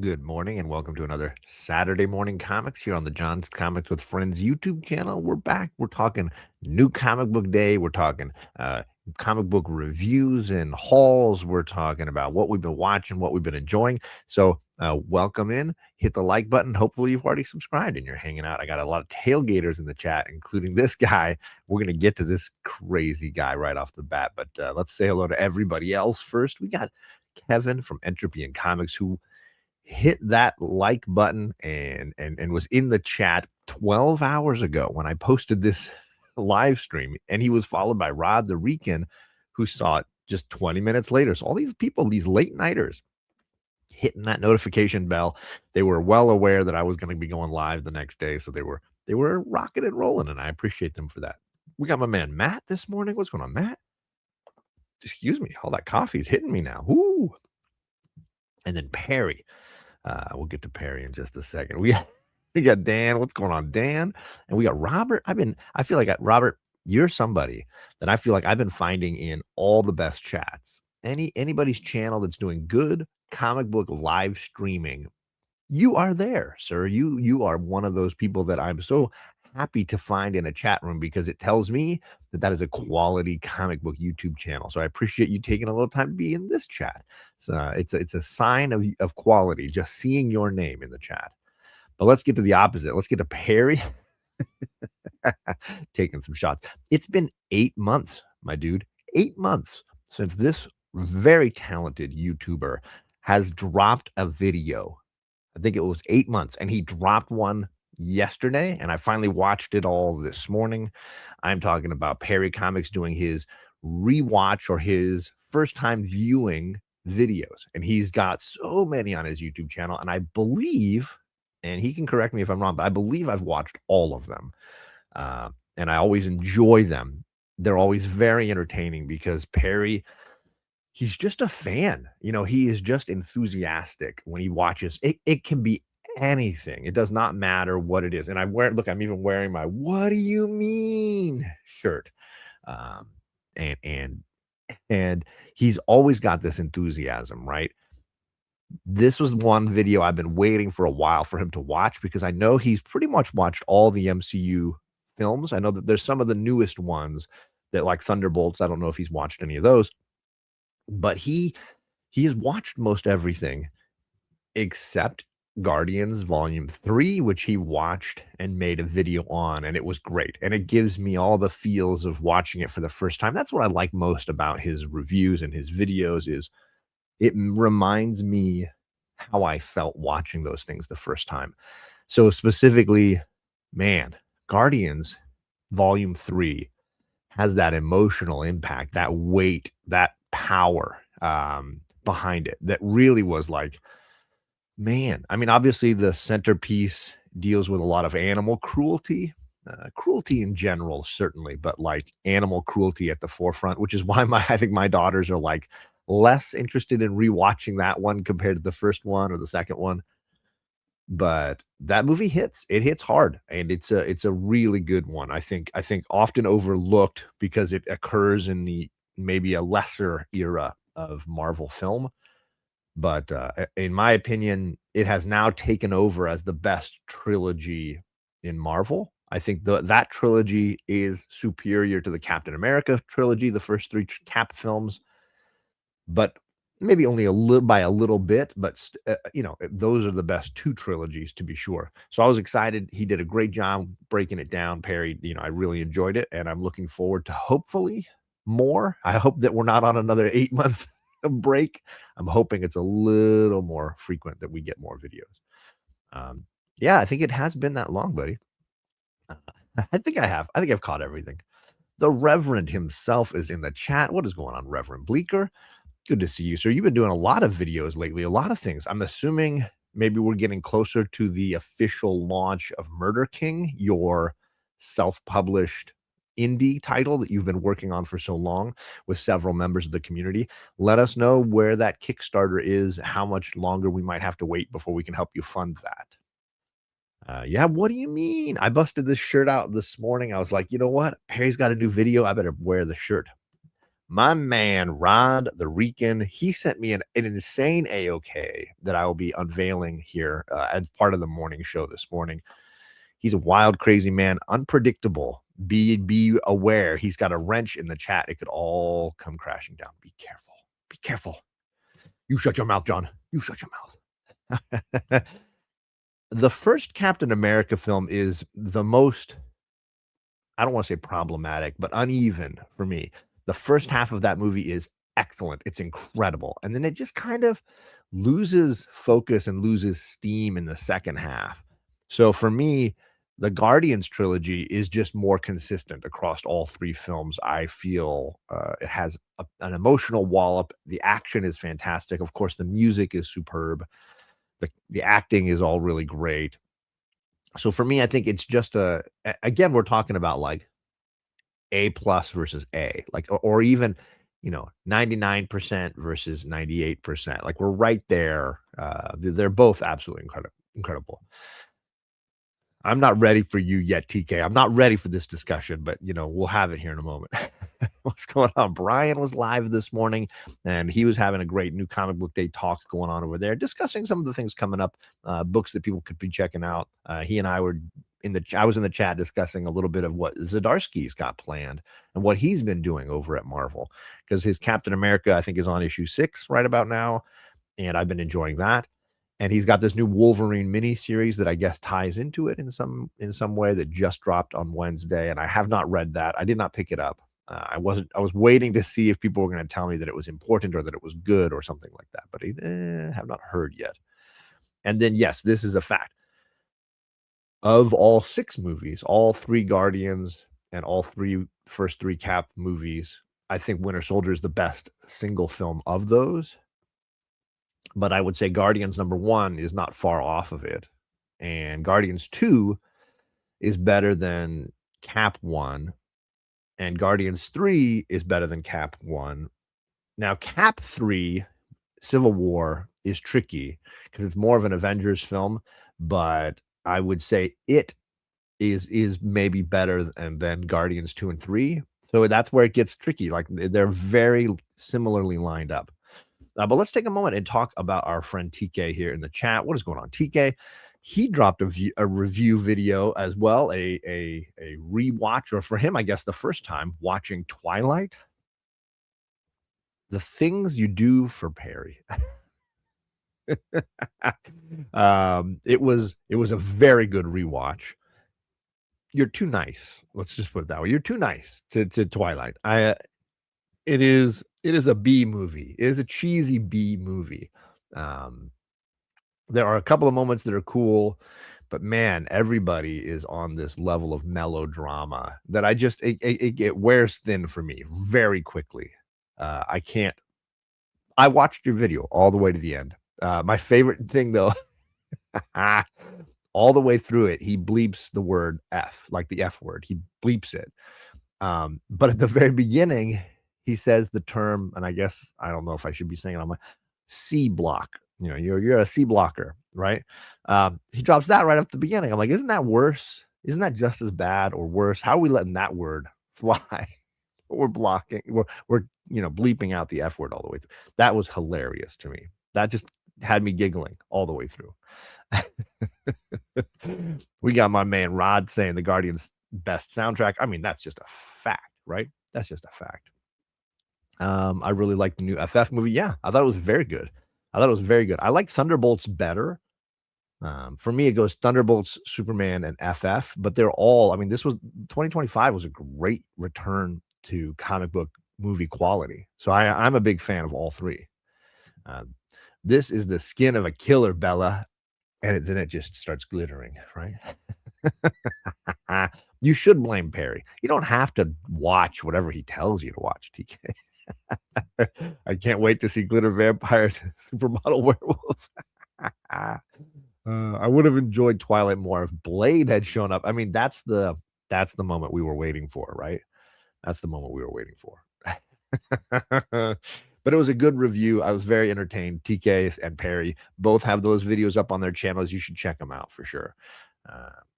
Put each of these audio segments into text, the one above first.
Good morning and welcome to another Saturday Morning Comics here on the John's Comics with Friends YouTube channel. We're back. We're talking new comic book day. We're talking comic book reviews and hauls. We're talking about what we've been watching, what we've been enjoying. So, welcome in. Hit the like button. Hopefully, you've already subscribed and you're hanging out. I got a lot of tailgaters in the chat, including this guy. We're going to get to this crazy guy right off the bat, but let's say hello to everybody else first. We got Kevin from Entropy and Comics who hit that like button and was in the chat 12 hours ago when I posted this live stream, and he was followed by Rod the Rican, who saw it just 20 minutes later. So all these people, these late nighters, hitting that notification bell, they were well aware that I was going to be going live the next day, so they were rocking and rolling, and I appreciate them for that. We got my man Matt this morning. What's going on, Matt? Excuse me, all that coffee's hitting me now. Woo! And then Perry. We'll get to Perry in just a second. We got Dan. What's going on, Dan? And we got Robert. I feel like Robert, you're somebody that I feel like I've been finding in all the best chats. Anybody's channel that's doing good comic book live streaming, you are there, sir. You are one of those people that I'm so happy to find in a chat room because it tells me that that is a quality comic book YouTube channel. So I appreciate you taking a little time to be in this chat. So it's a sign of quality just seeing your name in the chat. But let's get to the opposite. Let's get to Perry taking some shots. It's been 8 months, my dude. 8 months since this very talented YouTuber has dropped a video. I think it was 8 months, and he dropped one yesterday, and I finally watched it all this morning. I'm talking about Perry Comics doing his rewatch or his first time viewing videos, and he's got so many on his YouTube channel, and I believe, and he can correct me if I'm wrong, but I believe I've watched all of them, and I always enjoy them. They're always very entertaining because Perry, he's just a fan. He is just enthusiastic when he watches. It can be anything. It does not matter what it is. And I'm even wearing my "What do you mean?" shirt. Um, and and and he's always got this enthusiasm, right? This was one video I've been waiting for a while for him to watch because I know he's pretty much watched all the MCU films. I know that there's some of the newest ones that like Thunderbolts. I don't know if he's watched any of those, but he has watched most everything except Guardians Volume 3, which he watched and made a video on, and it was great. And it gives me all the feels of watching it for the first time. That's what I like most about his reviews and his videos is reminds me how I felt watching those things the first time. So specifically, man, Guardians Volume 3 has that emotional impact, that weight, that power behind it that really was like, man. I mean, obviously, the centerpiece deals with a lot of animal cruelty, cruelty in general, certainly, but like animal cruelty at the forefront, which is why I think my daughters are like less interested in rewatching that one compared to the first one or the second one. But that movie hits. It hits hard, and it's a really good one. I think often overlooked because it occurs in the maybe a lesser era of Marvel film. But in my opinion, it has now taken over as the best trilogy in Marvel. I think that trilogy is superior to the Captain America trilogy, the first three Cap films, but maybe only a little by a little bit. But those are the best two trilogies to be sure. So I was excited. He did a great job breaking it down, Perry. I really enjoyed it, and I'm looking forward to hopefully more. I hope that we're not on another 8 month break. I'm hoping it's a little more frequent that we get more videos. Yeah, I think it has been that long, buddy. Uh, I think I have. I think I've caught everything. The Reverend himself is in the chat. What is going on, Reverend Bleeker? Good to see you, sir. You've been doing a lot of videos lately, a lot of things. I'm assuming maybe we're getting closer to the official launch of Murder King, your self-published indie title that you've been working on for so long with several members of the community. Let us know where that Kickstarter is, how much longer we might have to wait before we can help you fund that. Yeah, what do you mean? I busted this shirt out this morning. I was like, you know what? Perry's got a new video. I better wear the shirt. My man, Rod the Rican, he sent me an insane AOK that I will be unveiling here as part of the morning show this morning. He's a wild, crazy man, unpredictable. Be aware. He's got a wrench in the chat. It could all come crashing down. Be careful. Be careful. You shut your mouth, John. You shut your mouth. The first Captain America film is the most, I don't want to say problematic, but uneven for me. The first half of that movie is excellent. It's incredible. And then it just kind of loses focus and loses steam in the second half. So for me, the Guardians trilogy is just more consistent across all three films. I feel it has an emotional wallop. The action is fantastic. Of course, the music is superb. The acting is all really great. So for me, I think it's just again, we're talking about like A plus versus A, like, or even, 99% versus 98%. Like we're right there. They're both absolutely incredible. I'm not ready for you yet, TK. I'm not ready for this discussion, but we'll have it here in a moment. What's going on? Brian was live this morning, and he was having a great new comic book day talk going on over there, discussing some of the things coming up, books that people could be checking out. He and I were I was in the chat discussing a little bit of what Zdarsky's got planned and what he's been doing over at Marvel, because his Captain America, I think, is on issue 6 right about now, and I've been enjoying that. And he's got this new Wolverine mini series that I guess ties into it in some way that just dropped on Wednesday, and I have not read that. I did not pick it up. I was waiting to see if people were going to tell me that it was important or that it was good or something like that, but I have not heard yet. And then yes, this is a fact. Of all 6 movies, all 3 Guardians and all first 3 Cap movies, I think Winter Soldier is the best single film of those. But I would say Guardians #1 is not far off of it, and Guardians 2 is better than Cap 1, and Guardians 3 is better than Cap 1. Now, Cap 3, Civil War, is tricky because it's more of an Avengers film, but I would say it is maybe better than Guardians 2 and 3. So that's where it gets tricky. Like, they're very similarly lined up. But let's take a moment and talk about our friend TK here in the chat. What is going on, TK? He dropped a review video as well, a rewatch, or for him, I guess the first time watching Twilight. The things you do for Perry. It was a very good rewatch. You're too nice. Let's just put it that way. You're too nice to Twilight. It is a B movie. It is a cheesy B movie. There are a couple of moments that are cool, but man, everybody is on this level of melodrama that it wears thin for me very quickly. I can't. I watched your video all the way to the end. My favorite thing though, all the way through it, he bleeps the word F, like the F word. He bleeps it. But at the very beginning, he says the term, and I guess I don't know if I should be saying it on my C block. You're a C blocker, right? He drops that right at the beginning. I'm like, isn't that worse? Isn't that just as bad or worse? How are we letting that word fly? We're blocking. We're bleeping out the F word all the way through. That was hilarious to me. That just had me giggling all the way through. We got my man Rod saying the Guardians best soundtrack. I mean, that's just a fact, right? That's just a fact. I really liked the new FF movie. Yeah, I thought it was very good. I like Thunderbolts better. For me, it goes Thunderbolts, Superman, and FF, but they're all, I mean, 2025 was a great return to comic book movie quality. So I'm a big fan of all 3. This is the skin of a killer, Bella. And then it just starts glittering, right? You should blame Perry. You don't have to watch whatever he tells you to watch, TK. I can't wait to see glitter vampires and supermodel werewolves. I would have enjoyed Twilight more if Blade had shown up. I mean, that's the moment we were waiting for, right? That's the moment we were waiting for. But it was a good review. I was very entertained. TK and Perry both have those videos up on their channels. You should check them out for sure.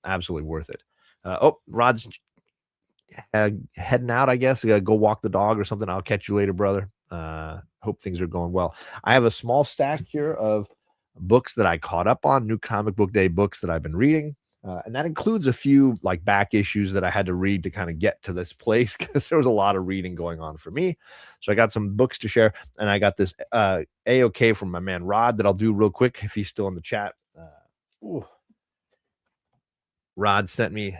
Absolutely worth it. Rod's heading out, I guess. Go walk the dog or something. I'll catch you later, brother. Hope things are going well. I have a small stack here of books that I caught up on, new comic book day books that I've been reading. And that includes a few like back issues that I had to read to kind of get to this place because there was a lot of reading going on for me. So I got some books to share, and I got this A-OK from my man Rod that I'll do real quick if he's still in the chat. Rod sent me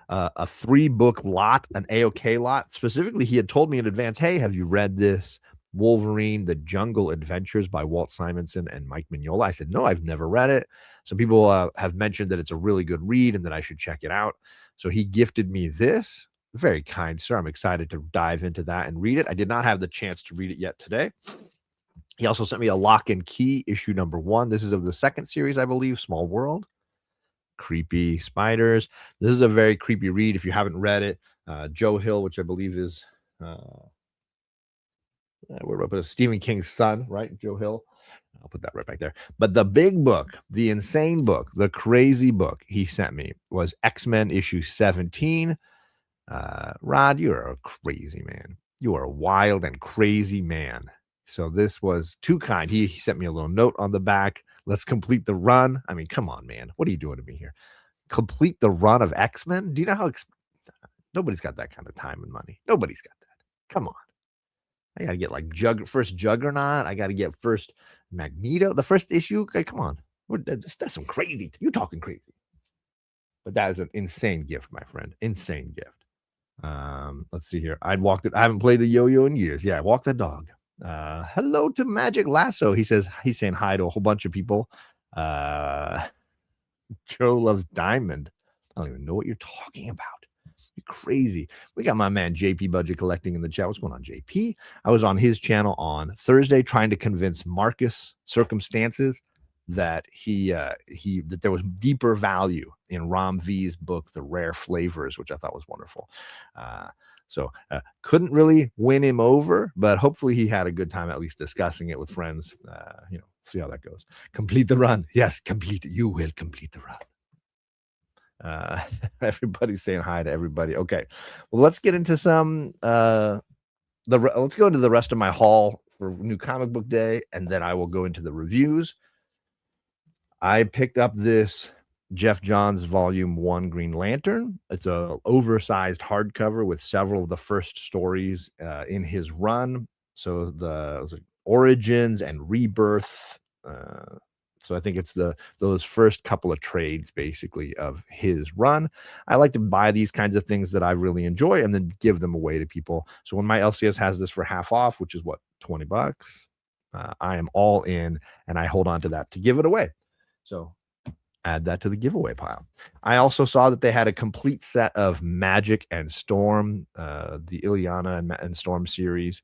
a 3-book lot, an A-OK lot. Specifically, he had told me in advance, hey, have you read this Wolverine, The Jungle Adventures by Walt Simonson and Mike Mignola? I said, no, I've never read it. Some people have mentioned that it's a really good read and that I should check it out. So he gifted me this. Very kind, sir. I'm excited to dive into that and read it. I did not have the chance to read it yet today. He also sent me a Lock and Key, issue number 1. This is of the 2nd series, I believe, Small World. Creepy spiders. This is a very creepy read if you haven't read it. Joe Hill, which I believe is we're up with Stephen King's son, right? Joe Hill. I'll put that right back there. But the big book, the insane book, the crazy book he sent me was X-Men issue 17. Rod, you are a crazy man. You are a wild and crazy man. So this was too kind. He sent me a little note on the back. Let's complete the run. I mean, come on, man. What are you doing to me here? Complete the run of X-Men? Do you know how nobody's got that kind of time and money. Nobody's got that. Come on. I got to get like first Juggernaut. I got to get first Magneto. The first issue. Okay, come on. That's some crazy. You're talking crazy. But that is an insane gift, my friend. Insane gift. Let's see here. I haven't played the yo-yo in years. Yeah, walk the dog. Hello to Magic Lasso. He says he's saying hi to a whole bunch of people. Joe loves Diamond. I don't even know what you're talking about. You're crazy. We got my man JP Budget Collecting in the chat. What's going on, JP? I was on his channel on Thursday trying to convince Marcus Circumstances that that there was deeper value in Ram V's book, The Rare Flavors, which I thought was wonderful. So couldn't really win him over, but hopefully he had a good time at least discussing it with friends. See how that goes. Complete the run. Yes, complete it. You will complete the run. Everybody's saying hi to everybody. Okay, well, let's get into some. Let's go into the rest of my haul for New Comic Book Day, and then I will go into the reviews. I picked up this Jeff Johns Volume 1 Green Lantern. It's a oversized hardcover with several of the first stories in his run. So it was like Origins and Rebirth. So I think it's those first couple of trades basically of his run. I like to buy these kinds of things that I really enjoy and then give them away to people. So when my LCS has this for half off, which is what, $20, I am all in and I hold on to that to give it away. So add that to the giveaway pile. I also saw that they had a complete set of Magic and Storm, the Ileana and Storm series.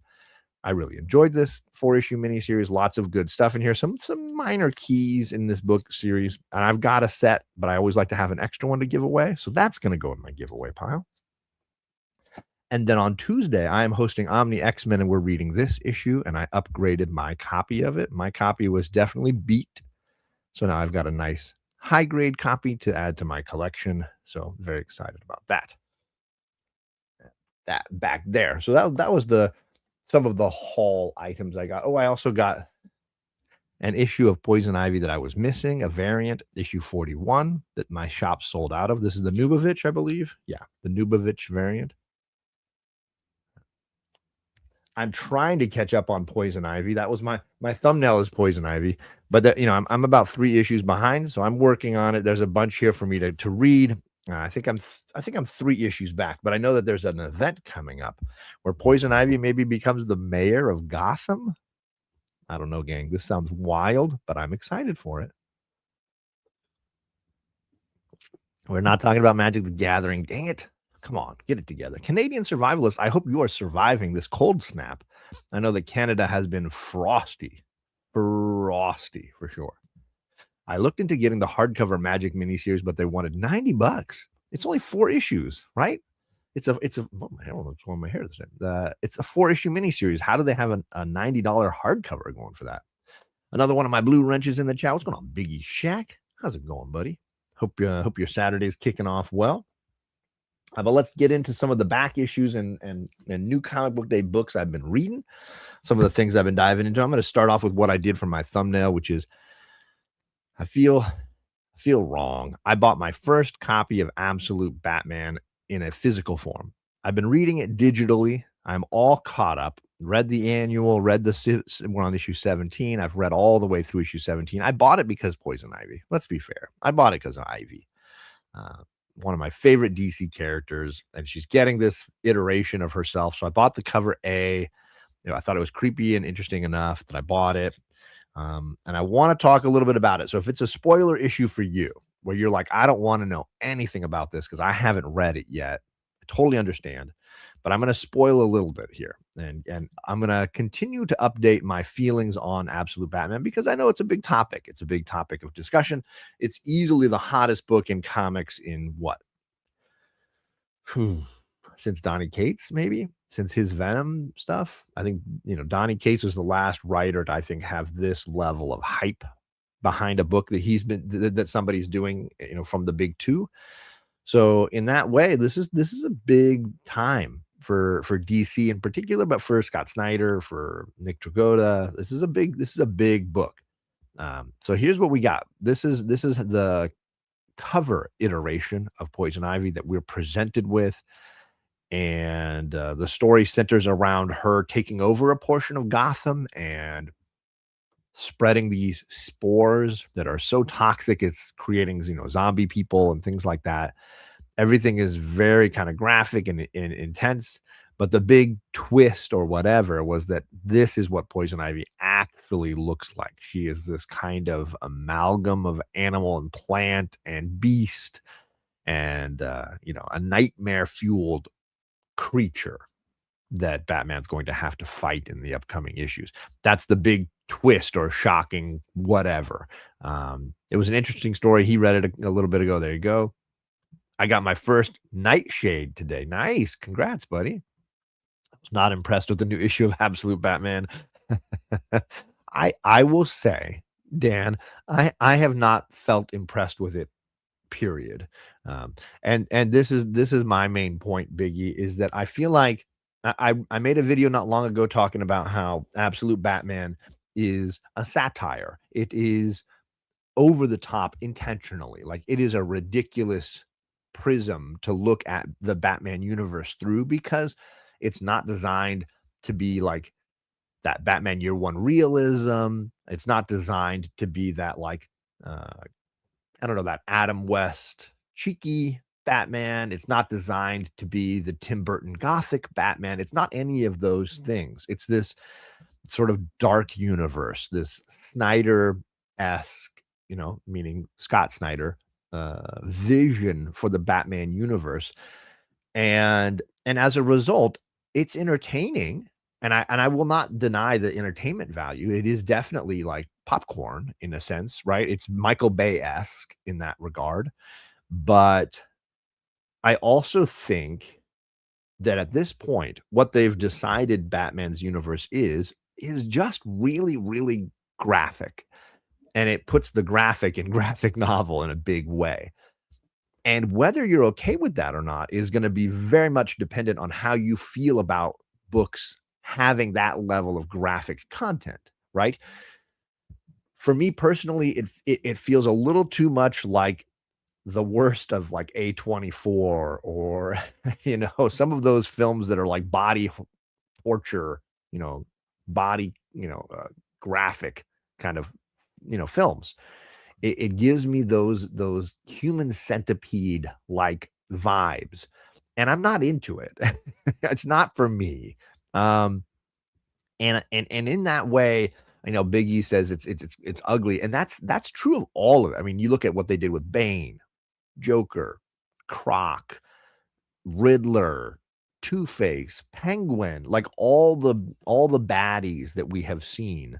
I really enjoyed this 4-issue miniseries. Lots of good stuff in here. Some minor keys in this book series. And I've got a set, but I always like to have an extra one to give away. So that's going to go in my giveaway pile. And then on Tuesday, I am hosting Omni X-Men, and we're reading this issue, and I upgraded my copy of it. My copy was definitely beat. So now I've got a nice high-grade copy to add to my collection. So very excited about that. That back there. So that was some of the haul items I got. Oh, I also got an issue of Poison Ivy that I was missing, a variant, issue 41, that my shop sold out of. This is the Nubovich, I believe. Yeah, the Nubovich variant. I'm trying to catch up on Poison Ivy. That was my thumbnail is Poison Ivy, but I'm about 3 issues behind, so I'm working on it. There's a bunch here for me to read. I think I'm 3 issues back, but I know that there's an event coming up where Poison Ivy maybe becomes the mayor of Gotham. I don't know, gang. This sounds wild, but I'm excited for it. We're not talking about Magic the Gathering. Dang it. Come on, get it together. Canadian survivalists, I hope you are surviving this cold snap. I know that Canada has been frosty for sure. I looked into getting the hardcover Magic miniseries, but they wanted $90. It's only 4 issues, right? It's a I don't know what's on my hair this time. It's a 4-issue miniseries. How do they have a $90 hardcover going for that? Another one of my blue wrenches in the chat. What's going on, Biggie Shack? How's it going, buddy? Hope your Saturday's kicking off well. But let's get into some of the back issues and new comic book day books I've been reading, some of the things I've been diving into. I'm going to start off with what I did for my thumbnail, which is I feel wrong. I bought my first copy of Absolute Batman in a physical form. I've been reading it digitally. I'm all caught up. Read the annual, we're on issue 17. I've read all the way through issue 17. I bought it because Poison Ivy. Let's be fair. I bought it because of Ivy. Uh, one of my favorite DC characters, and she's getting this iteration of herself. So I bought the cover A. I thought it was creepy and interesting enough that I bought it. And I want to talk a little bit about it. So if it's a spoiler issue for you, where you're like, I don't want to know anything about this because I haven't read it yet, I totally understand. But I'm going to spoil a little bit here. And I'm going to continue to update my feelings on Absolute Batman because I know it's a big topic. It's a big topic of discussion. It's easily the hottest book in comics in what? Since Donny Cates, maybe? Since his Venom stuff. I think, Donny Cates was the last writer to, I think, have this level of hype behind a book that that somebody's doing, from the big two. So in that way, this is a big time for DC in particular, but for Scott Snyder, for Nick Dragotta, this is a big book. So here's what we got. This is the cover iteration of Poison Ivy that we're presented with. And the story centers around her taking over a portion of Gotham and spreading these spores that are so toxic it's creating, zombie people and things like that. Everything is very kind of graphic and intense. But the big twist or whatever was that this is what Poison Ivy actually looks like. She is this kind of amalgam of animal and plant and beast and, a nightmare fueled creature that Batman's going to have to fight in the upcoming issues. That's the big twist or shocking whatever. It was an interesting story. He read it a little bit ago. There you go. I got my first Nightshade today. Nice. Congrats, buddy. I was not impressed with the new issue of Absolute Batman. I will say, Dan, I have not felt impressed with it, period. And this is my main point, Biggie, is that I feel like I made a video not long ago talking about how Absolute Batman is a satire. It is over the top intentionally. Like it is a ridiculous prism to look at the Batman universe through because it's not designed to be like that Batman Year One realism. It's not designed to be that like I don't know, that Adam West cheeky Batman. It's not designed to be the Tim Burton Gothic Batman. It's not any of those things. It's this sort of dark universe, this Snyder-esque, meaning Scott Snyder, vision for the Batman universe. And as a result, it's entertaining. And I will not deny the entertainment value. It is definitely like popcorn in a sense, right? It's Michael Bay-esque in that regard. But I also think that at this point, what they've decided Batman's universe is just really, really graphic. And it puts the graphic in graphic novel in a big way. And whether you're okay with that or not is going to be very much dependent on how you feel about books having that level of graphic content, right? For me personally, it feels a little too much like the worst of like A24 or some of those films that are like body torture, body, graphic kind of, films. It gives me those human centipede like vibes, and I'm not into it. It's not for me. And in that way, I know Big E says it's ugly, and that's true of all of it. I mean, you look at what they did with Bane, Joker, Croc, Riddler, Two-Face, Penguin, like all the baddies that we have seen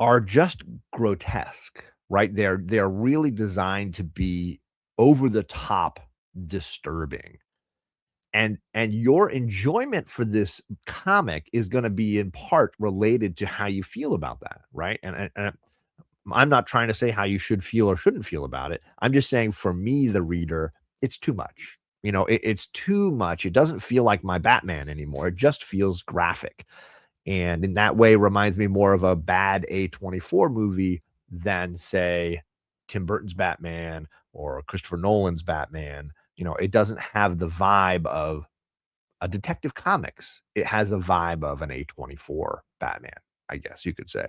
are just grotesque, right? They're really designed to be over the top disturbing. And your enjoyment for this comic is going to be in part related to how you feel about that, right? And I'm not trying to say how you should feel or shouldn't feel about it. I'm just saying for me, the reader, it's too much. it's too much. It doesn't feel like my Batman anymore. It just feels graphic. And in that way reminds me more of a bad A24 movie than, say, Tim Burton's Batman or Christopher Nolan's Batman. It doesn't have the vibe of a Detective Comics. It has a vibe of an A24 Batman, I guess you could say.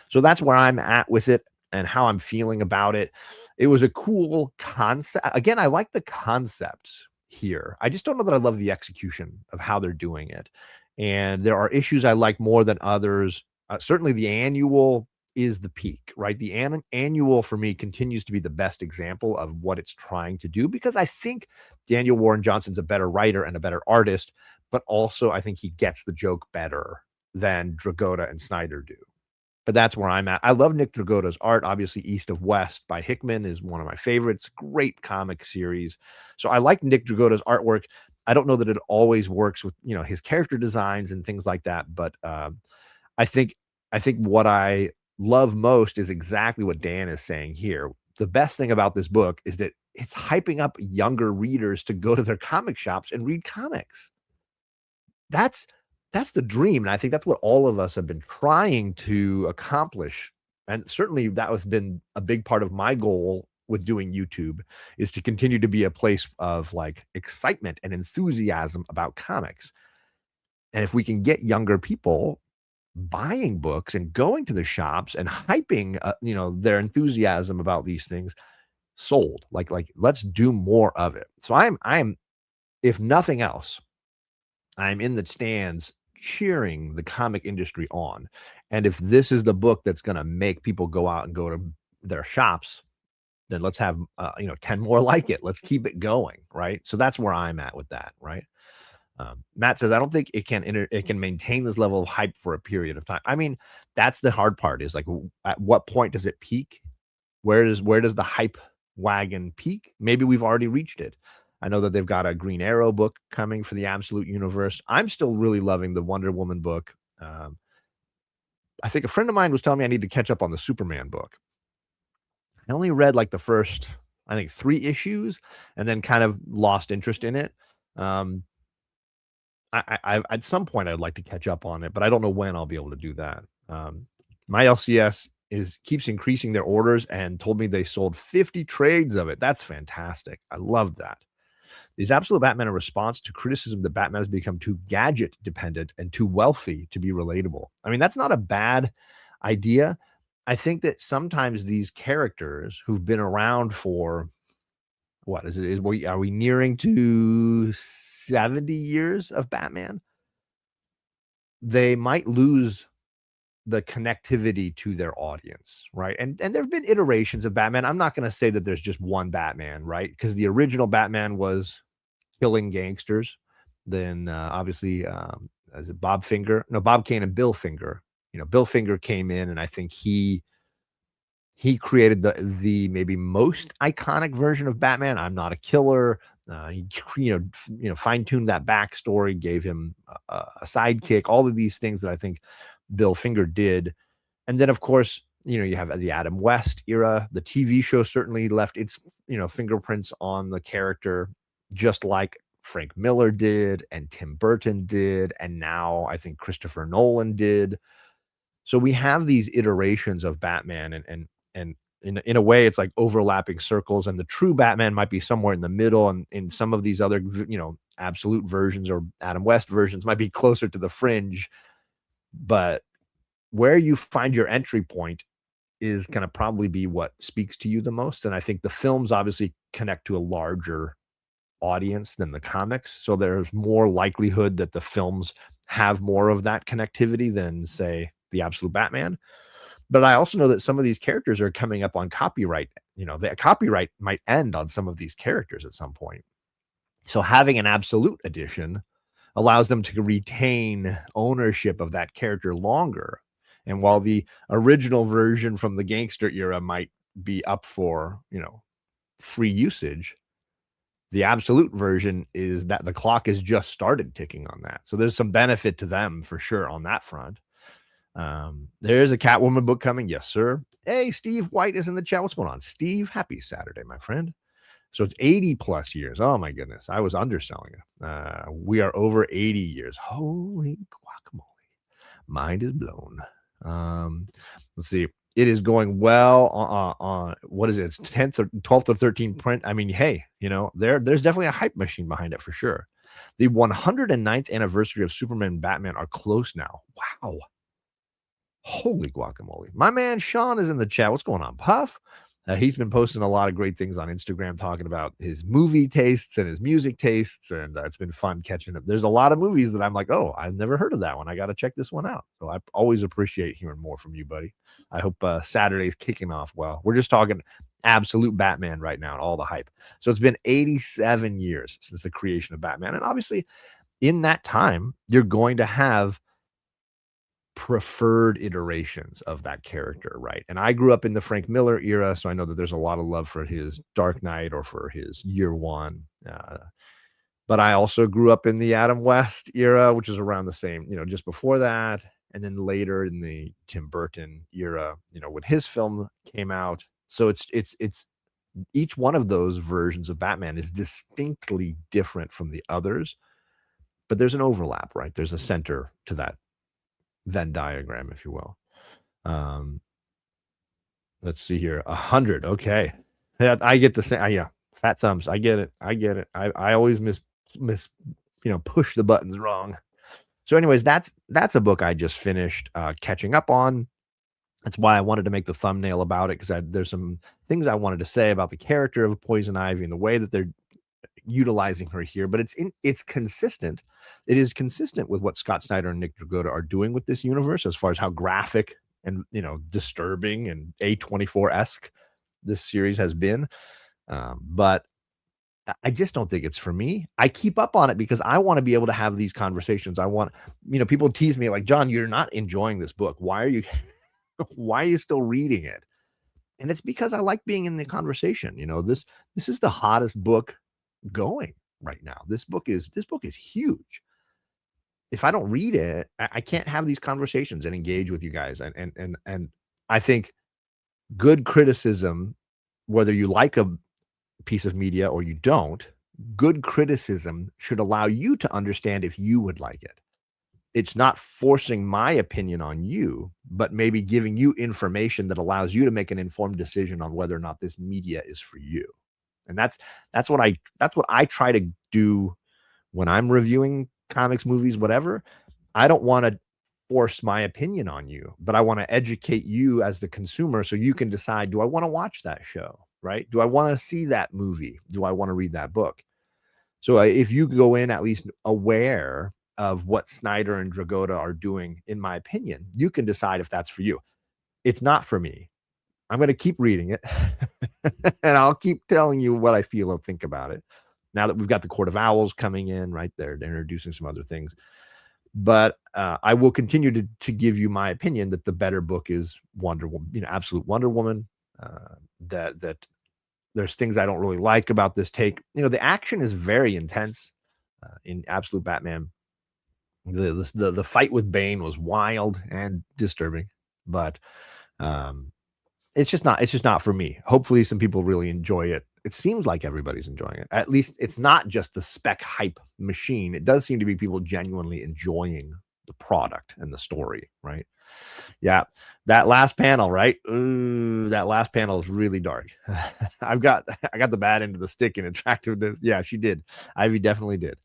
So that's where I'm at with it and how I'm feeling about it. It was a cool concept. Again, I like the concepts here. I just don't know that I love the execution of how they're doing it. And there are issues I like more than others. Certainly, the annual is the peak, right? The annual for me continues to be the best example of what it's trying to do because I think Daniel Warren Johnson's a better writer and a better artist, but also I think he gets the joke better than Dragotta and Snyder do. But that's where I'm at. I love Nick Dragotta's art. Obviously, East of West by Hickman is one of my favorites. Great comic series. So I like Nick Dragotta's artwork. I don't know that it always works with his character designs and things like that, but I think what I love most is exactly what Dan is saying here. The best thing about this book is that it's hyping up younger readers to go to their comic shops and read comics. That's the dream, and I think that's what all of us have been trying to accomplish, and certainly that has been a big part of my goal with doing YouTube, is to continue to be a place of, like, excitement and enthusiasm about comics, and if we can get younger people buying books and going to the shops and hyping, their enthusiasm about these things, sold. Like, let's do more of it. So I'm if nothing else, I'm in the stands cheering the comic industry on. And if this is the book that's gonna make people go out and go to their shops, then let's have, 10 more like it. Let's keep it going, right? So that's where I'm at with that, right? Matt says, "I don't think it can maintain this level of hype for a period of time." I mean, that's the hard part is, like, at what point does it peak? Where does the hype wagon peak? Maybe we've already reached it. I know that they've got a Green Arrow book coming for the Absolute Universe. I'm still really loving the Wonder Woman book. I think a friend of mine was telling me I need to catch up on the Superman book. I only read like the first, I think, 3 issues and then kind of lost interest in it. Um, I at some point I'd like to catch up on it, but I don't know when I'll be able to do that. My LCS keeps increasing their orders and told me they sold 50 trades of it. That's fantastic. I love that. Is Absolute Batman a response to criticism that Batman has become too gadget dependent and too wealthy to be relatable? I mean, that's not a bad idea. I think that sometimes these characters who've been around for what is it? Are we nearing to 70 years of Batman? They might lose the connectivity to their audience, right? And there have been iterations of Batman. I'm not going to say that there's just one Batman, right? Because the original Batman was killing gangsters. Then obviously, is it Bob Finger? No, Bob Kane and Bill Finger. Bill Finger came in, and I think he created the maybe most iconic version of Batman. I'm not a killer. He fine tuned that backstory, gave him a sidekick. All of these things that I think Bill Finger did, and then of course you have the Adam West era. The TV show certainly left its fingerprints on the character, just like Frank Miller did, and Tim Burton did, and now I think Christopher Nolan did. So we have these iterations of Batman, and in a way, it's like overlapping circles, and the true Batman might be somewhere in the middle, and in some of these other, Absolute versions or Adam West versions might be closer to the fringe. But where you find your entry point is gonna probably be what speaks to you the most, and I think the films obviously connect to a larger audience than the comics, so there's more likelihood that the films have more of that connectivity than, say, the Absolute Batman. But I also know that some of these characters are coming up on copyright. The copyright might end on some of these characters at some point. So having an absolute edition allows them to retain ownership of that character longer. And while the original version from the gangster era might be up for, free usage, the absolute version is that the clock has just started ticking on that. So there's some benefit to them for sure on that front. There's a Catwoman book coming. Yes, sir. Hey, Steve White is in the chat. What's going on, Steve? Happy Saturday, my friend. So it's 80 plus years. Oh my goodness. I was underselling it. We are over 80 years. Holy guacamole. Mind is blown. Um, let's see. It is going well on what is it? It's 10th or 12th or 13th print. I mean, hey, there's definitely a hype machine behind it for sure. The 109th anniversary of Superman and Batman are close now. Wow. Holy guacamole. My man Sean is in the chat. What's going on, Puff? He's been posting a lot of great things on Instagram talking about his movie tastes and his music tastes, and it's been fun catching up. There's a lot of movies that I'm like, oh, I've never heard of that one. I got to check this one out. So I always appreciate hearing more from you, buddy. I hope Saturday's kicking off well. We're just talking absolute Batman right now and all the hype. So it's been 87 years since the creation of Batman. And obviously, in that time, you're going to have preferred iterations of that character, right? And I grew up in the Frank Miller era, so I know that there's a lot of love for his Dark Knight or for his Year One. But I also grew up in the Adam West era, which is around the same, just before that, and then later in the Tim Burton era, when his film came out. So it's each one of those versions of Batman is distinctly different from the others, but there's an overlap, right? There's a center to that Venn diagram, if you will. Um, let's see here. 100. Okay. Yeah, I get the same. Yeah. Fat thumbs. I get it. I get it. I always miss, push the buttons wrong. So, anyways, that's a book I just finished catching up on. That's why I wanted to make the thumbnail about it, because there's some things I wanted to say about the character of Poison Ivy and the way that they're utilizing her here, but it's consistent. It is consistent with what Scott Snyder and Nick Dragotta are doing with this universe, as far as how graphic and disturbing and A24-esque this series has been. But I just don't think it's for me. I keep up on it because I want to be able to have these conversations. I want, people tease me like, John, you're not enjoying this book. Why are you why are you still reading it? And it's because I like being in the conversation. This is the hottest book going right now. This book is huge. If I don't read it, I can't have these conversations and engage with you guys. And I think good criticism, whether you like a piece of media or you don't, good criticism should allow you to understand if you would like it. It's not forcing my opinion on you, but maybe giving you information that allows you to make an informed decision on whether or not this media is for you. And that's what I try to do when I'm reviewing comics, movies, whatever. I don't want to force my opinion on you, but I want to educate you as the consumer so you can decide, do I want to watch that show, right? Do I want to see that movie? Do I want to read that book? So if you go in at least aware of what Snyder and Dragotta are doing, in my opinion, you can decide if that's for you. It's not for me. I'm going to keep reading it and I'll keep telling you what I feel and think about it. Now that we've got the Court of Owls coming in, right there, they're introducing some other things. But I will continue to give you my opinion that the better book is Wonder Woman, absolute Wonder Woman. That there's things I don't really like about this take. The action is very intense in Absolute Batman. The fight with Bane was wild and disturbing, but it's just not for me. Hopefully some people really enjoy it. It seems like everybody's enjoying it. At least it's not just the spec hype machine. It does seem to be people genuinely enjoying the product and the story, right? Yeah. That last panel, right? Ooh, that last panel is really dark. I got the bad end of the stick in attractiveness. Yeah, she did. Ivy definitely did.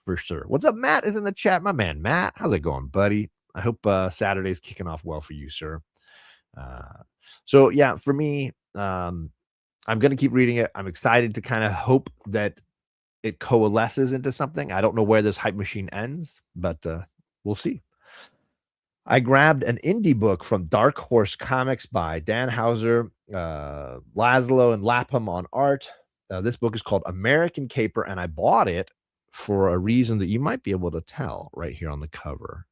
For sure. What's up? Matt is in the chat. My man, Matt. How's it going, buddy? I hope Saturday's kicking off well for you, sir. So yeah, for me, I'm going to keep reading it. I'm excited to kind of hope that it coalesces into something. I don't know where this hype machine ends, but we'll see. I grabbed an indie book from Dark Horse Comics by Dan Hauser, Laszlo, and Lapham on art. This book is called American Caper, and I bought it for a reason that you might be able to tell right here on the cover.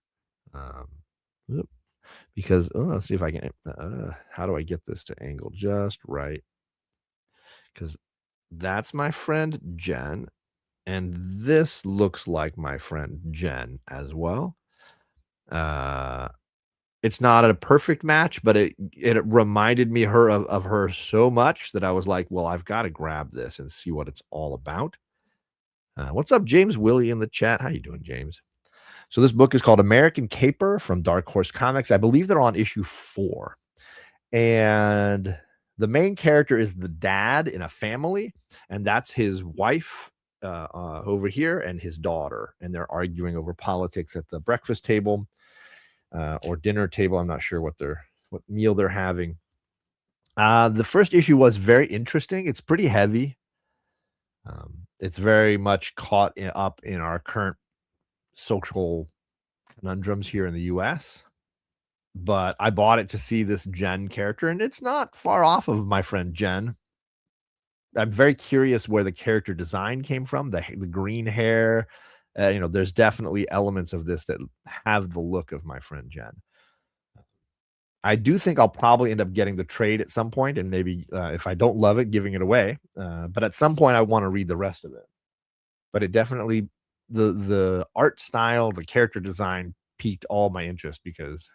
Because let's see if I can. How do I get this to angle just right? Because that's my friend Jen, and this looks like my friend Jen as well. It's not a perfect match, but it reminded me of her so much that I was like, "Well, I've gotta grab this and see what it's all about." What's up, James Willie in the chat? How you doing, James? So this book is called American Caper from Dark Horse Comics. I believe they're on issue 4. And the main character is the dad in a family, and that's his wife over here and his daughter, and they're arguing over politics at the breakfast table or dinner table. I'm not sure what meal they're having. The first issue was very interesting. It's pretty heavy. It's very much up in our current social conundrums here in the US. But I bought it to see this Jen character, and it's not far off of my friend Jen. I'm very curious where the character design came from, the green hair. There's definitely elements of this that have the look of my friend Jen. I do think I'll probably end up getting the trade at some point, and maybe if I don't love it, giving it away. But at some point, I want to read the rest of it. But it definitely the art style, the character design piqued all my interest because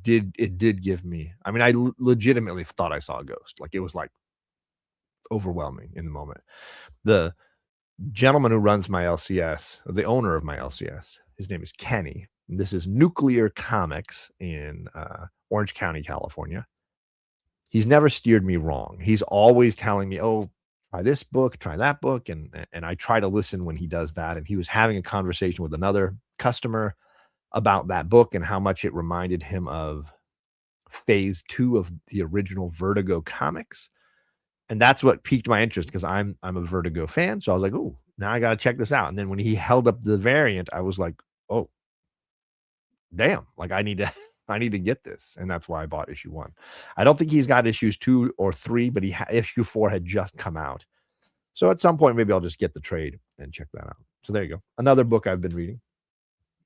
it did give me. I mean, legitimately thought I saw a ghost. Like it was like overwhelming in the moment. The gentleman who runs my LCS, the owner of my LCS, his name is Kenny. This is Nuclear Comics in Orange County, California. He's never steered me wrong. He's always telling me, "Oh, try this book, try that book," and I try to listen when he does that. And he was having a conversation with another customer about that book and how much it reminded him of phase 2 of the original Vertigo comics. And that's what piqued my interest because I'm a Vertigo fan. So I was like, "Oh, now I got to check this out." And then when he held up the variant, I was like, "Oh, damn, like I need to I need to get this." And that's why I bought issue 1. I don't think he's got issues 2 or 3, but issue 4 had just come out. So at some point maybe I'll just get the trade and check that out. So there you go. Another book I've been reading.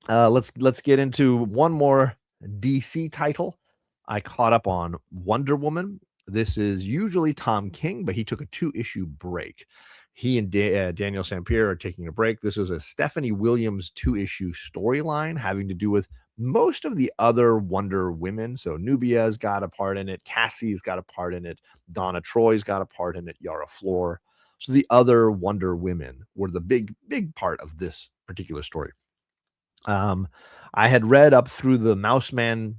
Let's get into one more DC title. I caught up on Wonder Woman. This is usually Tom King, but he took a 2-issue break. He and Daniel Sampier are taking a break. This is a Stephanie Williams 2-issue storyline having to do with most of the other Wonder Women. So Nubia's got a part in it. Cassie's got a part in it. Donna Troy's got a part in it. Yara Flor. So the other Wonder Women were the big part of this particular story. I had read up through the Mouse Man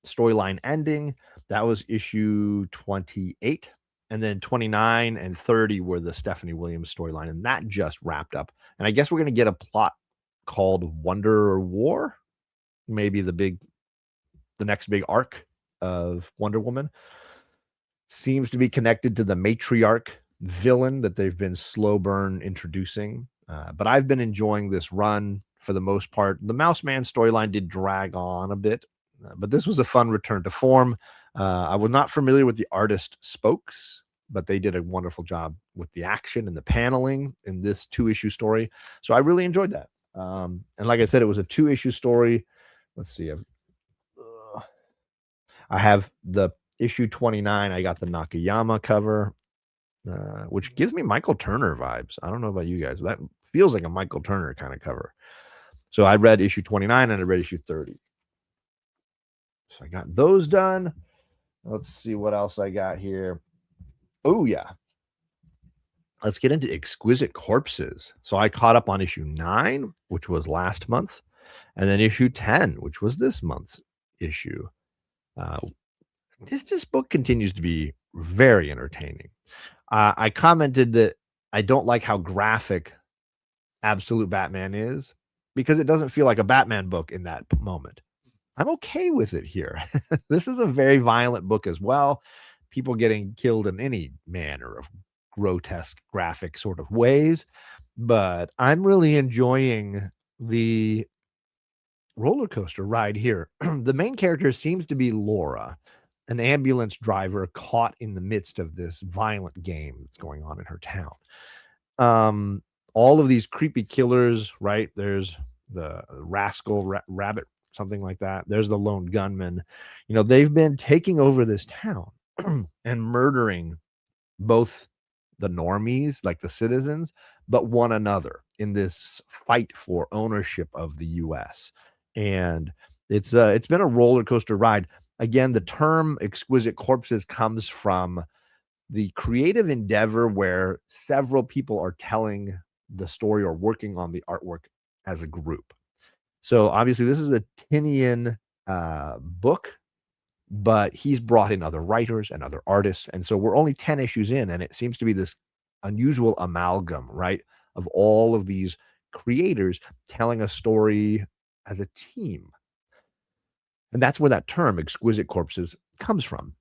storyline ending. That was issue 28. And then 29 and 30 were the Stephanie Williams storyline. And that just wrapped up. And I guess we're going to get a plot called Wonder War. Maybe the next big arc of Wonder Woman seems to be connected to the matriarch villain that they've been slow burn introducing. But I've been enjoying this run for the most part. The Mouse Man storyline did drag on a bit, but this was a fun return to form. I was not familiar with the artist Spokes, but they did a wonderful job with the action and the paneling in this 2-issue story. So I really enjoyed that. And like I said, it was a 2-issue story. Let's see. I have the issue 29. I got the Nakayama cover, which gives me Michael Turner vibes. I don't know about you guys. That feels like a Michael Turner kind of cover. So I read issue 29 and I read issue 30. So I got those done. Let's see what else I got here. Oh, yeah. Let's get into Exquisite Corpses. So I caught up on issue 9, which was last month, and then issue 10, which was this month's issue. This book continues to be very entertaining. I commented that I don't like how graphic Absolute Batman is because it doesn't feel like a Batman book in that moment. I'm okay with it here. This is a very violent book as well. People getting killed in any manner of grotesque graphic sort of ways. But I'm really enjoying the roller coaster ride here. The main character seems to be Laura, an ambulance driver caught in the midst of this violent game that's going on in her town. All of these creepy killers, right? There's the rascal rabbit, something like that. There's the lone gunman. They've been taking over this town and murdering both the normies, like the citizens, but one another in this fight for ownership of the US. And It's been a roller coaster ride. Again, the term exquisite corpses comes from the creative endeavor where several people are telling the story or working on the artwork as a group. So obviously, this is a Tinian book, but he's brought in other writers and other artists. And so we're only 10 issues in, and it seems to be this unusual amalgam, right, of all of these creators telling a story as a team. And that's where that term exquisite corpses comes from.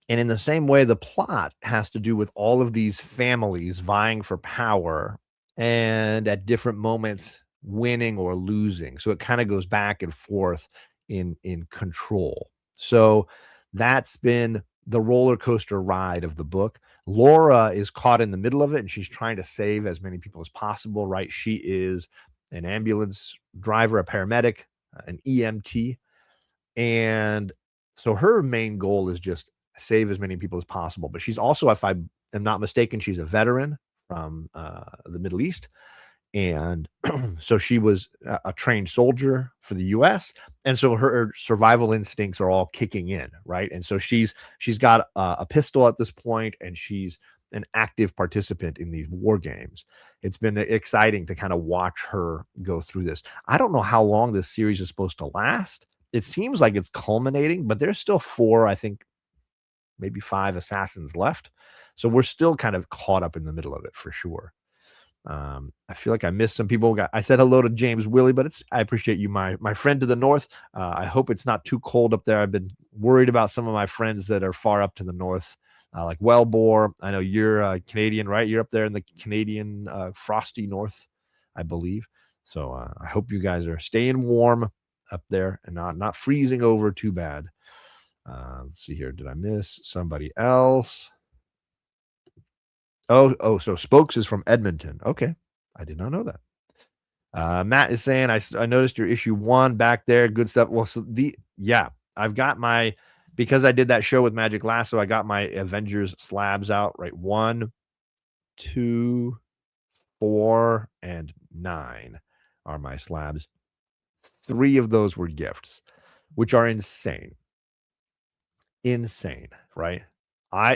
And in the same way, the plot has to do with all of these families vying for power and at different moments winning or losing. So it kind of goes back and forth in control. So that's been the roller coaster ride of the book. Laura is caught in the middle of it and she's trying to save as many people as possible, right? She is an ambulance driver, a paramedic, an EMT. And so her main goal is just save as many people as possible. But she's also, if I am not mistaken, she's a veteran from the Middle East. And so she was a trained soldier for the US. And so her survival instincts are all kicking in, right? And so she's got a pistol at this point, and she's an active participant in these war games. It's been exciting to kind of watch her go through this. I don't know how long this series is supposed to last. It seems like it's culminating, but there's still 4, I think, maybe 5 assassins left. So we're still kind of caught up in the middle of it for sure. I feel like I missed some people. I said hello to James Willie, but I appreciate you, my friend to the north. I hope it's not too cold up there. I've been worried about some of my friends that are far up to the north, like Wellbore. I know you're Canadian, right? You're up there in the Canadian frosty north, I believe. So I hope you guys are staying warm up there and not freezing over too bad. Let's see here. Did I miss somebody else? Oh, so Spokes is from Edmonton. Okay. I did not know that. Matt is saying, I noticed your issue 1 back there. Good stuff. Well, so I've got because I did that show with Magic Lasso, I got my Avengers slabs out, right? 1, 2, 4, and 9 are my slabs. 3 of those were gifts, which are insane. Insane, right?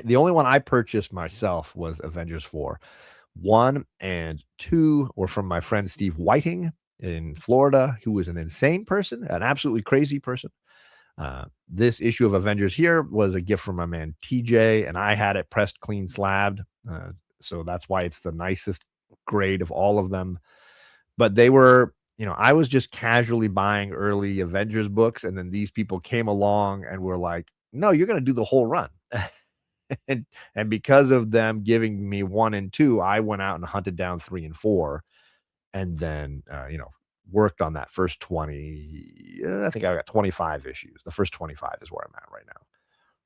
The only one I purchased myself was Avengers 4. 1 and 2 were from my friend Steve Whiting in Florida, who was an insane person, an absolutely crazy person. This issue of Avengers here was a gift from my man TJ, and I had it pressed, clean, slabbed. So that's why it's the nicest grade of all of them. But they were, I was just casually buying early Avengers books, and then these people came along and were like, no, you're going to do the whole run. and because of them giving me 1 and 2, I went out and hunted down 3 and 4, and then worked on that first 20. I think I got 25 issues. The first 25 is where I'm at right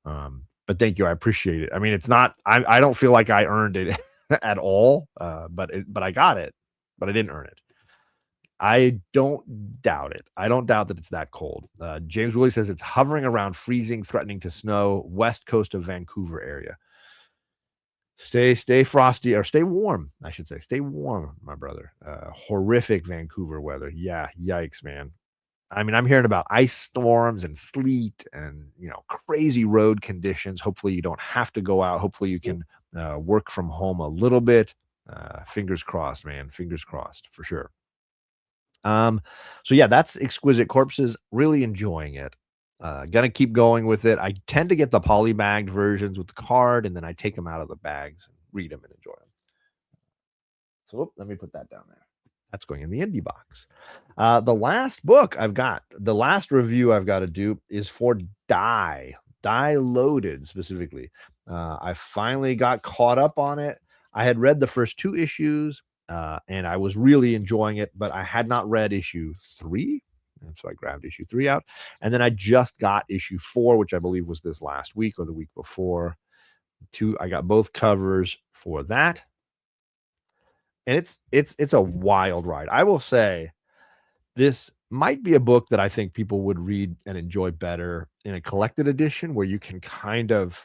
now. But thank you, I appreciate it. I mean, it's not. I don't feel like I earned it at all. But I got it, but I didn't earn it. I don't doubt it. I don't doubt that it's that cold. James Willie says it's hovering around freezing, threatening to snow, west coast of Vancouver area. Stay frosty, or stay warm, I should say. Stay warm, my brother. Horrific Vancouver weather. Yeah, yikes, man. I mean, I'm hearing about ice storms and sleet and, crazy road conditions. Hopefully you don't have to go out. Hopefully you can work from home a little bit. Fingers crossed, man. Fingers crossed for sure. So yeah, that's Exquisite Corpses. Really enjoying it. Gonna keep going with it. I tend to get the polybagged versions with the card, and then I take them out of the bags and read them and enjoy them. So let me put that down there. That's going in the indie box. The last book the last review I've got to do is for Die Loaded specifically. I finally got caught up on it. I had read the first 2 issues. And I was really enjoying it, but I had not read issue 3. And so I grabbed issue 3 out. And then I just got issue 4, which I believe was this last week or the week before. I got both covers for that. And it's a wild ride. I will say this might be a book that I think people would read and enjoy better in a collected edition, where you can kind of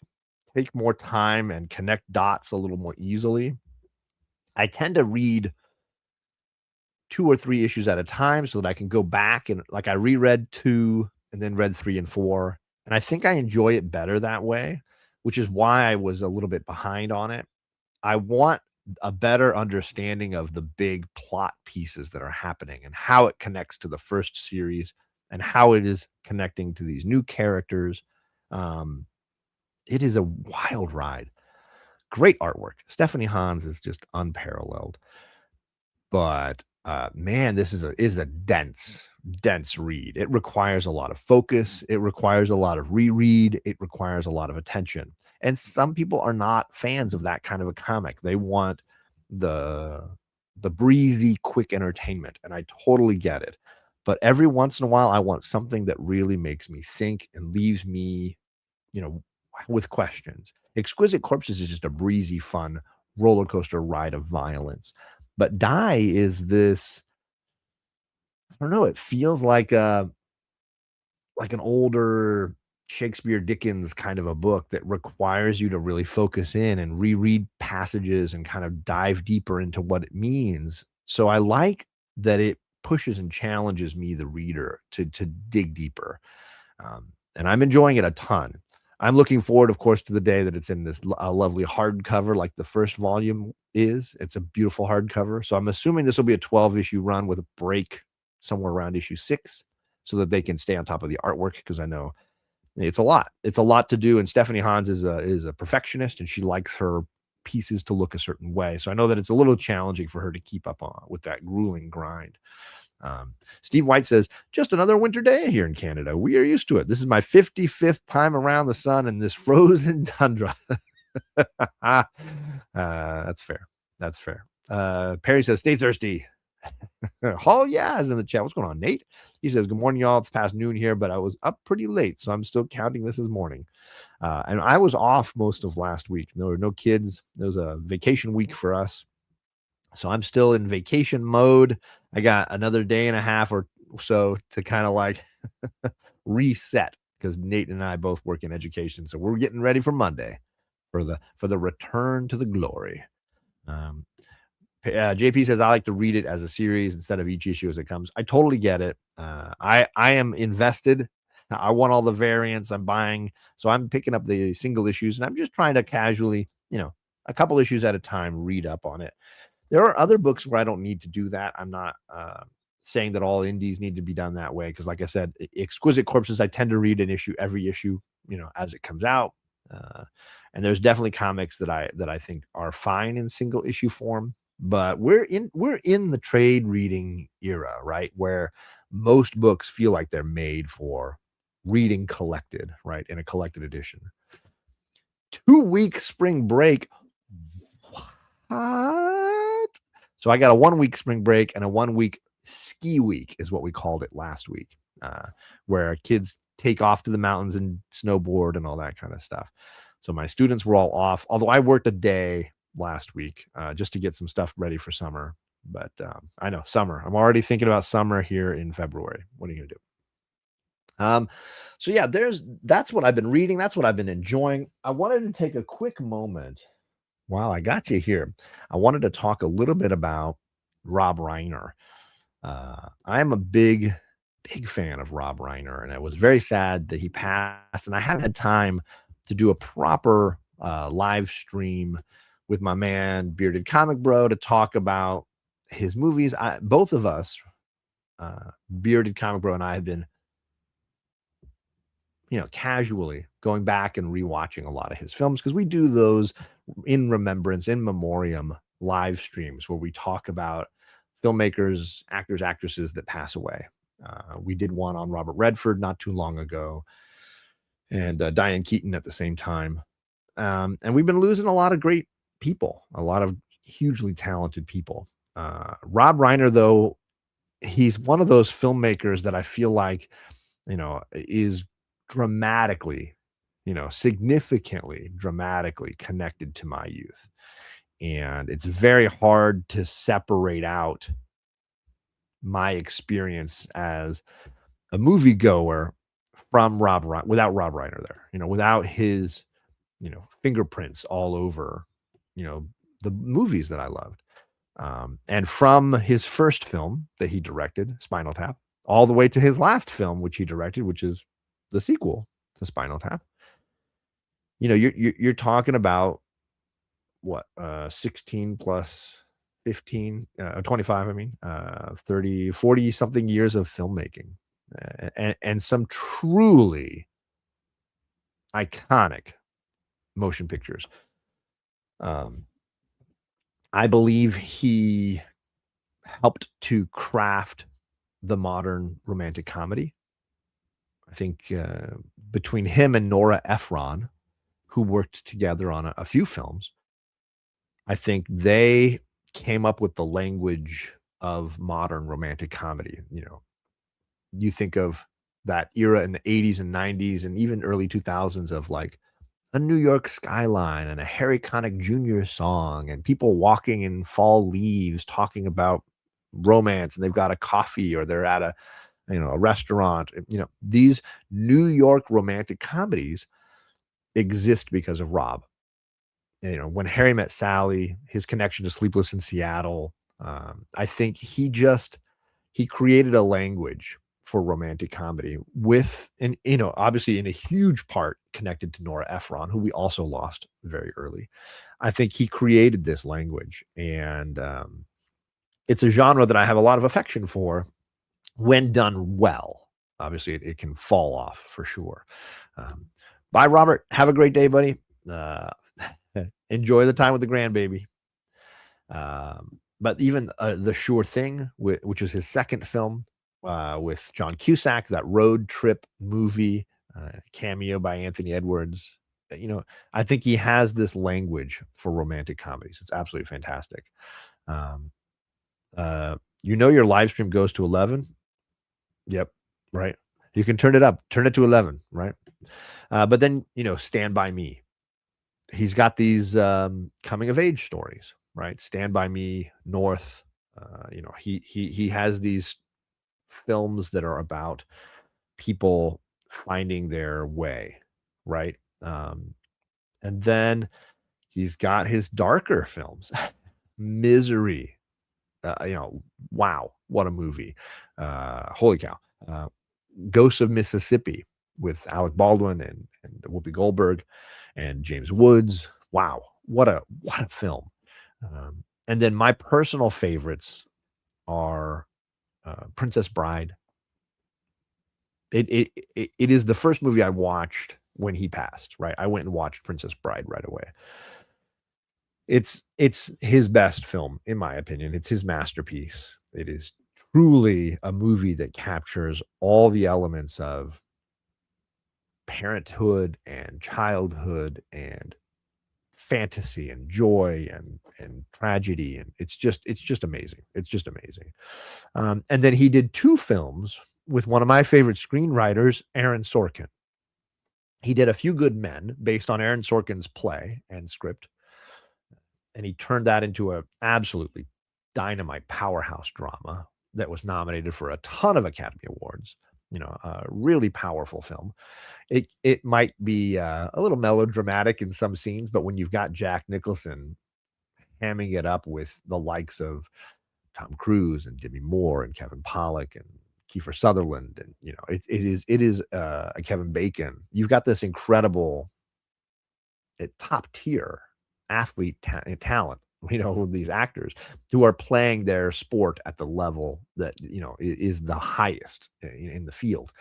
take more time and connect dots a little more easily. I tend to read 2 or 3 issues at a time so that I can go back and like I reread 2 and then read 3 and 4, and I think I enjoy it better that way, which is why I was a little bit behind on it. I want a better understanding of the big plot pieces that are happening and how it connects to the first series and how it is connecting to these new characters. Um, it is a wild ride. Great artwork. Stephanie Hans is just unparalleled. But, man, this is a dense, dense read. It requires a lot of focus, it requires a lot of reread, it requires a lot of attention, and some people are not fans of that kind of a comic. They want the the breezy, quick entertainment, and I totally get it. But every once in a while, I want something that really makes me think and leaves me, you know, with questions. Exquisite Corpses is just a breezy, fun roller coaster ride of violence. But Die is this, I don't know, it feels like an older Shakespeare Dickens kind of a book that requires you to really focus in and reread passages and kind of dive deeper into what it means. So I like that it pushes and challenges me, the reader, to dig deeper. And I'm enjoying it a ton. I'm looking forward, of course, to the day that it's in this lovely hardcover like the first volume is. It's a beautiful hardcover. So I'm assuming this will be a 12-issue run with a break somewhere around issue 6 so that they can stay on top of the artwork because I know it's a lot. It's a lot to do, and Stephanie Hans is a perfectionist, and she likes her pieces to look a certain way. So I know that it's a little challenging for her to keep up on with that grueling grind. Steve White says, just another winter day here in Canada. We are used to it. This is my 55th time around the sun in this frozen tundra. That's fair. That's fair. Perry says, stay thirsty. Hall yeah is in the chat. What's going on, Nate? He says, good morning, y'all. It's past noon here, but I was up pretty late, so I'm still counting this as morning. And I was off most of last week. There were no kids. It was a vacation week for us. So I'm still in vacation mode. I got another day and a half or so to kind of like reset because Nate and I both work in education. So we're getting ready for Monday for the return to the glory. JP says, I like to read it as a series instead of each issue as it comes. I totally get it. I am invested. I want all the variants I'm buying. So I'm picking up the single issues and I'm just trying to casually, a couple issues at a time, read up on it. There are other books where I don't need to do that. I'm not saying that all indies need to be done that way. Cause like I said, Exquisite Corpses, I tend to read an issue every issue, as it comes out. And there's definitely comics that I think are fine in single issue form. But we're in the trade reading era, right? Where most books feel like they're made for reading collected, right? In a collected edition. 2-week spring break. What? So I got a 1-week spring break and a 1-week ski week is what we called it last week, where kids take off to the mountains and snowboard and all that kind of stuff. So my students were all off, although I worked a day last week just to get some stuff ready for summer. But I know summer. I'm already thinking about summer here in February. What are you gonna do? So yeah, that's what I've been reading. That's what I've been enjoying. I wanted to take a quick moment. Wow, I got you here. I wanted to talk a little bit about Rob Reiner. I am a big fan of Rob Reiner, and I was very sad that he passed. And I haven't had time to do a proper live stream with my man Bearded Comic Bro to talk about his movies. Both of us, Bearded Comic Bro and I, have been, casually going back and rewatching a lot of his films because we do those in remembrance, in memoriam live streams where we talk about filmmakers, actors, actresses that pass away. We did one on Robert Redford not too long ago, and Diane Keaton at the same time. And we've been losing a lot of great people, a lot of hugely talented people. Rob Reiner, though, he's one of those filmmakers that I feel like, is dramatically, significantly dramatically connected to my youth. And it's very hard to separate out my experience as a moviegoer from without Rob Reiner there, without his, fingerprints all over, the movies that I loved. And from his first film that he directed, Spinal Tap, all the way to his last film, which he directed, which is the sequel to Spinal Tap, you're talking about what 16 plus 15 25, I mean, 30 40 something years of filmmaking, and some truly iconic motion pictures. um I believe he helped to craft the modern romantic comedy. I think between him and Nora Ephron, who worked together on a few films, I think they came up with the language of modern romantic comedy. You think of that era in the 80s and 90s and even early 2000s of like a New York skyline and a Harry Connick Jr. song and people walking in fall leaves talking about romance, and they've got a coffee or they're at a restaurant. These New York romantic comedies exist because of Rob. When Harry Met Sally, his connection to Sleepless in Seattle, I think he created a language for romantic comedy with, and obviously in a huge part connected to Nora Ephron, who we also lost very early. I think he created this language, and it's a genre that I have a lot of affection for when done well. Obviously, it can fall off for sure. Um, Bye, Robert. Have a great day, buddy. Uh, enjoy the time with the grandbaby. But even The Sure Thing, which was his second film with John Cusack, that road trip movie, cameo by Anthony Edwards. I think he has this language for romantic comedies. It's absolutely fantastic. Um, your live stream goes to 11. Yep, right. You can turn it up, turn it to 11, right? But then, Stand By Me. He's got these coming of age stories, right? Stand By Me, North. He has these films that are about people finding their way, right? And then he's got his darker films, Misery. Wow, what a movie! Holy cow! Ghosts of Mississippi with Alec Baldwin and Whoopi Goldberg and James Woods. Wow, what a film! And then my personal favorites are Princess Bride. It is the first movie I watched when he passed. Right, I went and watched Princess Bride right away. It's his best film, in my opinion. It's his masterpiece. It is truly a movie that captures all the elements of parenthood and childhood and fantasy and joy and tragedy, and it's just amazing. It's just amazing. And then he did two films with one of my favorite screenwriters, Aaron Sorkin. He did A Few Good Men based on Aaron Sorkin's play and script, and he turned that into a absolutely dynamite powerhouse drama that was nominated for a ton of Academy Awards. A really powerful film. It might be a little melodramatic in some scenes, but when you've got Jack Nicholson hamming it up with the likes of Tom Cruise and Demi Moore and Kevin Pollak and Kiefer Sutherland, and it is Kevin Bacon. You've got this incredible, top tier athlete talent. These actors who are playing their sport at the level that is the highest in the field,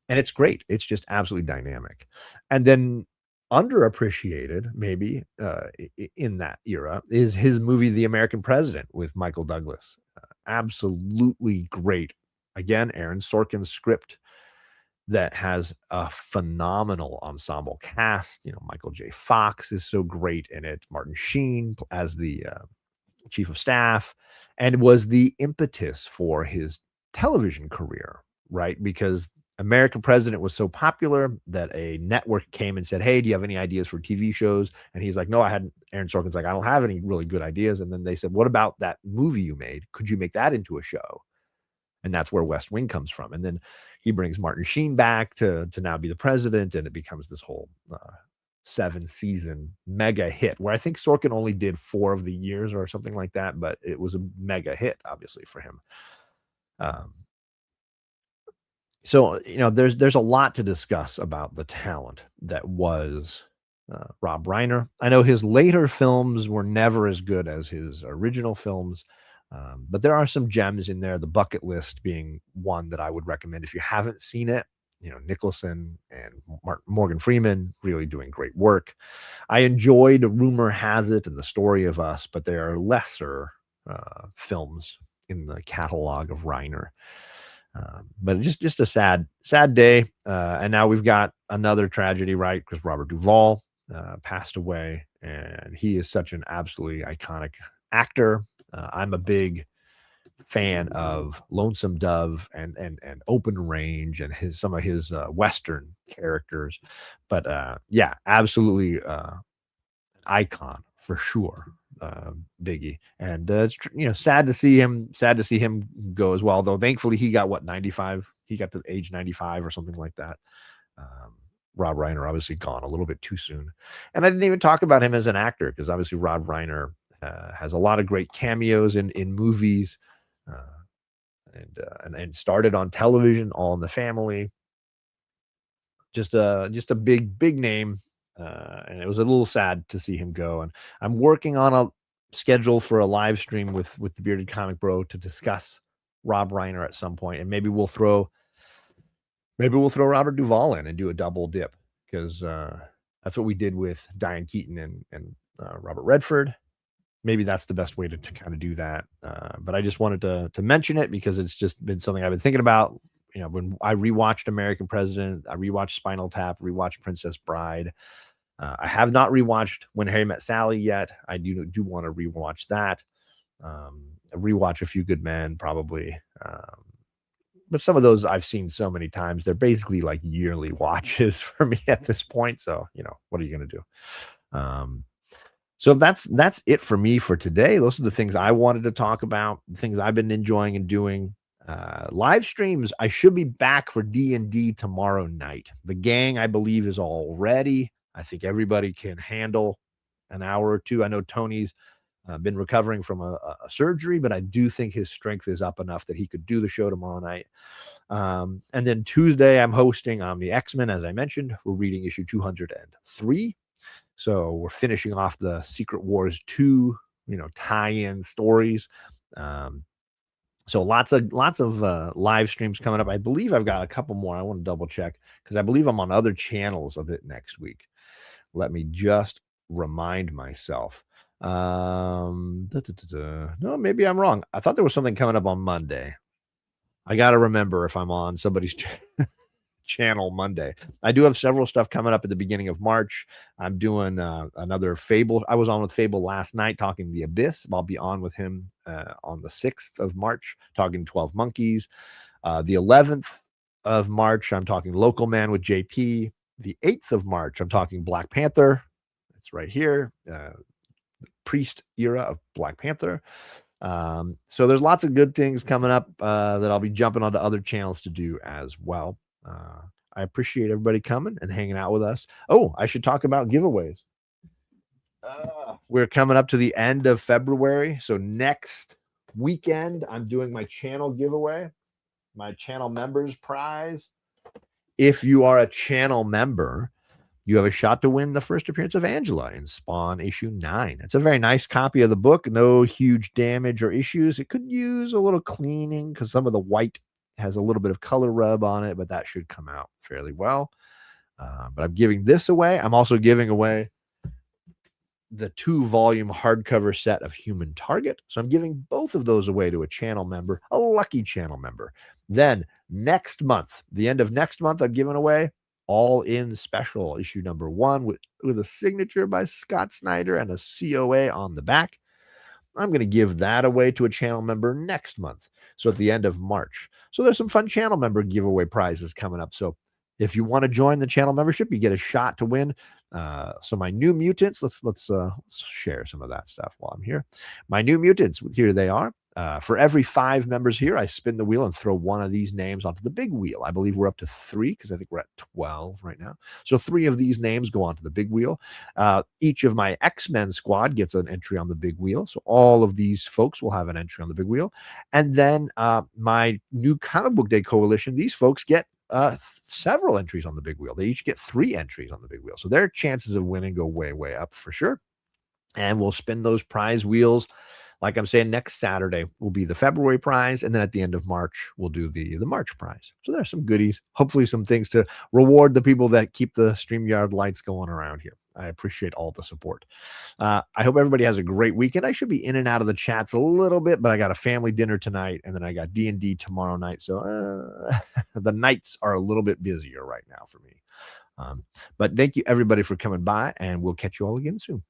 and it's great. It's just absolutely dynamic. And then underappreciated, maybe in that era, is his movie The American President with Michael Douglas. Absolutely great. Again, Aaron Sorkin's script that has a phenomenal ensemble cast. Michael J. Fox is so great in it. Martin Sheen as the chief of staff, and was the impetus for his television career, right? Because American President was so popular that a network came and said, "Hey, do you have any ideas for TV shows?" And he's like, "No, I hadn't." Aaron Sorkin's like, "I don't have any really good ideas." And then they said, "What about that movie you made? Could you make that into a show?" And that's where West Wing comes from. And then he brings Martin Sheen back to now be the president, and it becomes this whole 7-season mega hit, where I think Sorkin only did 4 of the years or something like that, but it was a mega hit, obviously, for him. Um, so, there's a lot to discuss about the talent that was Rob Reiner. I know his later films were never as good as his original films, but there are some gems in there. The Bucket List being one that I would recommend if you haven't seen it. Nicholson and Morgan Freeman really doing great work. I enjoyed Rumor Has It and The Story of Us, but there are lesser films in the catalog of Reiner. But just a sad day. And now we've got another tragedy, right? Because Robert Duvall passed away, and he is such an absolutely iconic actor. I'm a big fan of Lonesome Dove and Open Range and some of his Western characters. But yeah, absolutely icon for sure, Biggie. And it's sad to see him go as well. Though thankfully he got 95. He got to age 95 or something like that. Rob Reiner obviously gone a little bit too soon, and I didn't even talk about him as an actor because obviously Rob Reiner has a lot of great cameos in movies, and started on television, All in the Family. Just a big name. And it was a little sad to see him go. And I'm working on a schedule for a live stream with the Bearded Comic Bro to discuss Rob Reiner at some point, and maybe we'll throw Robert Duvall in and do a double dip, because that's what we did with Diane Keaton and Robert Redford. Maybe that's the best way to kind of do that. But I just wanted to mention it because it's just been something I've been thinking about. When I rewatched American President, I rewatched Spinal Tap, rewatched Princess Bride. I have not rewatched When Harry Met Sally yet. I do want to rewatch that. Rewatch A Few Good Men, probably. But some of those I've seen so many times. They're basically like yearly watches for me at this point. So, what are you going to do? So that's it for me for today. Those are the things I wanted to talk about, the things I've been enjoying and doing. Live streams, I should be back for D&D tomorrow night. The gang, I believe, is all ready. I think everybody can handle an hour or two. I know Tony's been recovering from a surgery, but I do think his strength is up enough that he could do the show tomorrow night. And then Tuesday, I'm hosting the X-Men, as I mentioned. We're reading issue 203. So we're finishing off the Secret Wars 2, tie-in stories. So lots of live streams coming up. I believe I've got a couple more. I want to double check because I believe I'm on other channels of it next week. Let me just remind myself. No, maybe I'm wrong. I thought there was something coming up on Monday. I got to remember if I'm on somebody's channel Monday. I do have several stuff coming up at the beginning of March. I'm doing another Fable. I was on with Fable last night talking The Abyss. I'll be on with him on the 6th of March talking 12 Monkeys. The 11th of March, I'm talking Local Man with JP. The 8th of March, I'm talking Black Panther. It's right here. Priest era of Black Panther. So there's lots of good things coming up that I'll be jumping onto other channels to do as well. I appreciate everybody coming and hanging out with us. Oh, I should talk about giveaways. We're coming up to the end of February. So next weekend, I'm doing my channel giveaway, my channel members prize. If you are a channel member, you have a shot to win the first appearance of Angela in Spawn issue 9. It's a very nice copy of the book. No huge damage or issues. It could use a little cleaning because some of the white has a little bit of color rub on it, but that should come out fairly well. But I'm giving this away. I'm also giving away the 2-volume hardcover set of Human Target. So I'm giving both of those away to a channel member, a lucky channel member. Then next month, the end of next month, I'm giving away All In Special issue number 1 with a signature by Scott Snyder and a COA on the back. I'm going to give that away to a channel member next month. So at the end of March. So there's some fun channel member giveaway prizes coming up. So if you want to join the channel membership, you get a shot to win. So my New Mutants, let's share some of that stuff while I'm here. My New Mutants, here they are. For every 5 members here, I spin the wheel and throw one of these names onto the big wheel. I believe we're up to 3 because I think we're at 12 right now. So 3 of these names go onto the big wheel. Each of my X-Men squad gets an entry on the big wheel. So all of these folks will have an entry on the big wheel. And then my new Comic Book Day Coalition, these folks get several entries on the big wheel. They each get 3 entries on the big wheel. So their chances of winning go way, way up for sure. And we'll spin those prize wheels. Like I'm saying, next Saturday will be the February prize, and then at the end of March, we'll do the March prize. So there's some goodies, hopefully some things to reward the people that keep the StreamYard lights going around here. I appreciate all the support. I hope everybody has a great weekend. I should be in and out of the chats a little bit, but I got a family dinner tonight, and then I got D&D tomorrow night. So the nights are a little bit busier right now for me. But thank you, everybody, for coming by, and we'll catch you all again soon.